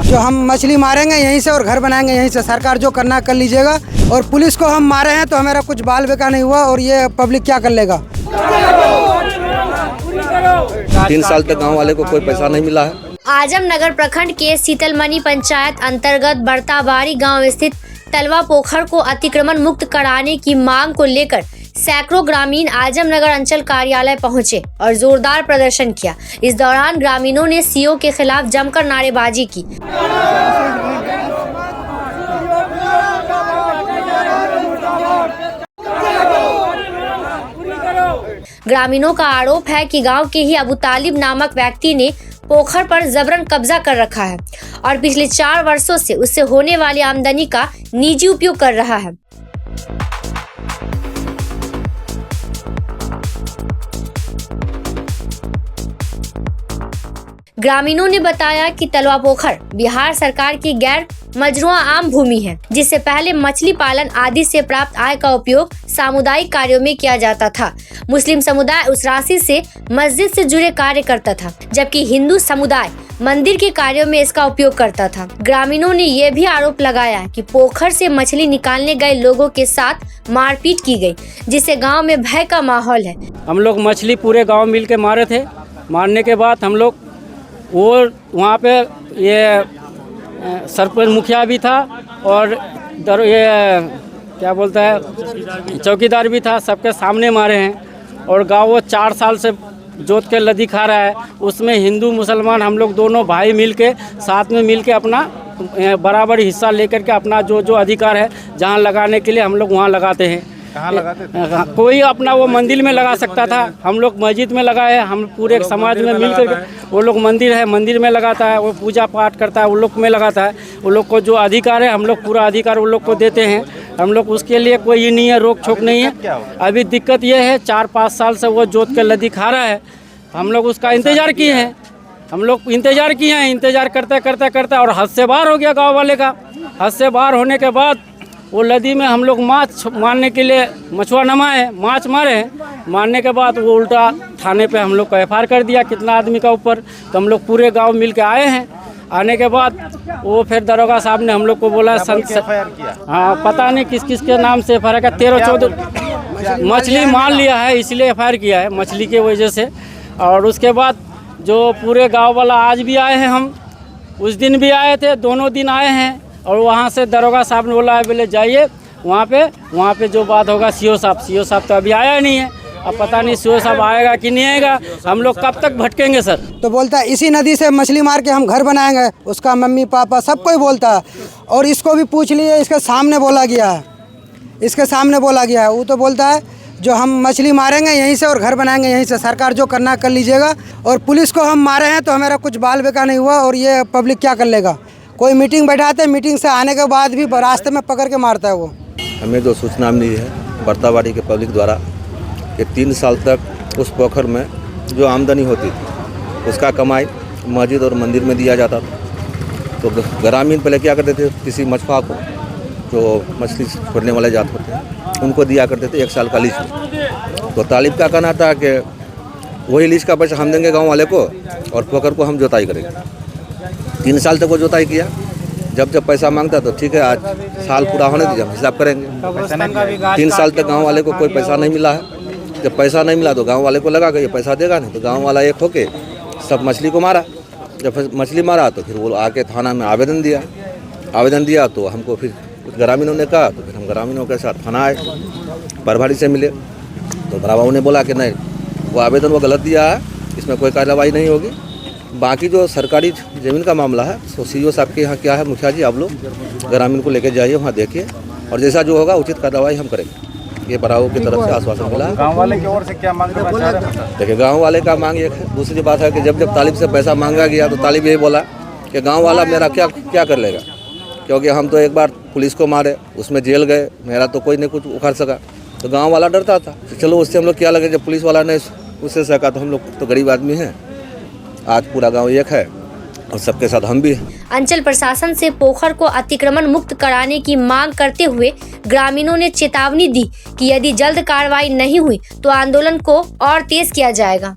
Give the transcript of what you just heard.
3 साल तक गांव वाले को कोई पैसा नहीं मिला है। आजमनगर प्रखंड के शीतलमनी पंचायत अंतर्गत बरताबारी गांव स्थित तलवा पोखर को अतिक्रमण मुक्त कराने की मांग को लेकर सैकड़ों ग्रामीण आजमनगर अंचल कार्यालय पहुंचे और जोरदार प्रदर्शन किया। इस दौरान ग्रामीणों ने सीओ के खिलाफ जमकर नारेबाजी की। ग्रामीणों का आरोप है कि गांव के ही अबू तालिब नामक व्यक्ति ने पोखर पर जबरन कब्जा कर रखा है और पिछले 4 वर्षों से उससे होने वाली आमदनी का निजी उपयोग कर रहा है। ग्रामीणों ने बताया कि तलवा पोखर बिहार सरकार की गैर मजरूआ आम भूमि है, जिससे पहले मछली पालन आदि से प्राप्त आय का उपयोग सामुदायिक कार्यों में किया जाता था। मुस्लिम समुदाय उस राशि से मस्जिद से जुड़े कार्य करता था, जबकि हिंदू समुदाय मंदिर के कार्यों में इसका उपयोग करता था। ग्रामीणों ने यह भी आरोप लगाया कि पोखर से मछली निकालने गए लोगों के साथ मारपीट की गई, जिससे गाँव में भय का माहौल है। हम लोग मछली पूरे गाँव मिल के मारे थे। मारने के बाद हम लोग वहाँ पे ये सरपंच मुखिया भी था और ये क्या बोलता है चौकीदार भी था, सबके सामने मारे हैं। और गाँव वो 4 साल से जोत के लदी खा रहा है। उसमें हिंदू मुसलमान हम लोग दोनों भाई मिल के साथ में मिल के अपना बराबर हिस्सा लेकर के अपना जो जो अधिकार है जहाँ लगाने के लिए हम लोग वहाँ लगाते हैं। कहाँ लगाते थे? कोई अपना वो मंदिर में लगा सकता था, हम लोग मस्जिद में लगाए। हम पूरे समाज में मिल कर वो लोग मंदिर है मंदिर में लगाता है, वो पूजा पाठ करता है वो लोग में लगाता है। वो लोग को जो अधिकार है हम लोग पूरा अधिकार वो लोग को देते हैं। हम लोग उसके लिए कोई ये नहीं है, रोक छोक नहीं है। अभी दिक्कत ये है 4-5 साल से वो जोत के लदी खा रहा है। हम लोग उसका इंतजार किए हैं, हम लोग इंतजार किए हैं। इंतजार करते करते करते और हद से बाहर हो गया गाँव वाले का। हद से बाहर होने के बाद वो नदी में हम लोग माछ मारने के लिए मछुआ नमाए, माछ मारे हैं। मारने के बाद वो उल्टा थाने पे हम लोग को एफआईआर कर दिया कितना आदमी का ऊपर। तो हम लोग पूरे गांव मिल के आए हैं। आने के बाद वो फिर दरोगा साहब ने हम लोग को बोला हाँ पता नहीं किस किस के नाम से एफआईआर का 13-14 मछली मार लिया है, इसलिए एफआईआर किया है मछली के वजह से। और उसके बाद जो पूरे गाँव वाला आज भी आए हैं, हम उस दिन भी आए थे, दोनों दिन आए हैं। और वहाँ से दरोगा साहब ने बोला है बोले जाइए वहाँ पे जो बात होगा सीओ साहब तो अभी आया नहीं है। अब पता नहीं सीओ साहब आएगा कि नहीं आएगा, हम लोग कब तक भटकेंगे सर। तो बोलता है इसी नदी से मछली मार के हम घर बनाएंगे, उसका मम्मी पापा सबको ही बोलता है। और इसको भी पूछ लिए, इसके सामने बोला गया है, वो तो बोलता है जो हम मछली मारेंगे यहीं से और घर बनाएंगे यहीं से, सरकार जो करना कर लीजिएगा। और पुलिस को हम मारे हैं तो हमारा कुछ बाल बेकार नहीं हुआ और ये पब्लिक क्या कर लेगा। कोई मीटिंग बैठाते, मीटिंग से आने के बाद भी रास्ते में पकड़ के मारता है वो। हमें जो सूचना मिली है बरताबारी के पब्लिक द्वारा कि 3 साल तक उस पोखर में जो आमदनी होती थी उसका कमाई मस्जिद और मंदिर में दिया जाता था। तो ग्रामीण पहले क्या करते थे, किसी मछुआ को जो मछली छोड़ने वाले जात होते हैं उनको दिया करते थे 1 साल का लीज। तो तालिब का कहना था कि वही लीज का पैसा हम देंगे गाँव वाले को और पोखर को हम जोताई करेंगे। 3 साल तक वो जोताई किया। जब पैसा मांगता तो ठीक है, आज साल पूरा होने दीजिए, हम हिसाब करेंगे। 3 साल तक गांव वाले को कोई पैसा नहीं मिला है। जब पैसा नहीं मिला तो गांव वाले को लगा कि ये पैसा देगा नहीं, तो गांव वाला एक होके सब मछली को मारा। जब मछली मारा तो फिर वो आके थाना में आवेदन दिया तो हमको फिर कुछ ग्रामीणों ने कहा, तो फिर हम ग्रामीणों के साथ थाना आए, प्रभारी से मिले। तो बराबर ने बोला कि नहीं, वो आवेदन वो गलत दिया है, इसमें कोई कार्रवाई नहीं होगी। बाकी जो सरकारी ज़मीन का मामला है तो सीओ साहब के यहाँ क्या है, मुखिया जी आप लोग ग्रामीण को लेकर जाइए, वहाँ देखिए और जैसा जो होगा उचित कार्रवाई हम करेंगे। ये बराबर की तरफ से आश्वासन मिला। गांव वाले की ओर से क्या मांग करना चाह रहे हैं? देखिए गांव वाले का मांग एक है। दूसरी बात है कि जब तालिब से पैसा मांगा गया तो तालिब यही बोला कि गाँव वाला मेरा क्या कर लेगा, क्योंकि हम तो एक बार पुलिस को मारे, उसमें जेल गए, मेरा तो कोई नहीं कुछ उखाड़ सका। तो गाँव वाला डरता था। चलो उससे हम लोग क्या लगे, जब पुलिस वाला ने उससे सका तो हम लोग तो गरीब आदमी हैं। आज पूरा गांव एक है और सबके साथ हम भी हैं। अंचल प्रशासन से पोखर को अतिक्रमण मुक्त कराने की मांग करते हुए ग्रामीणों ने चेतावनी दी कि यदि जल्द कार्रवाई नहीं हुई तो आंदोलन को और तेज किया जाएगा।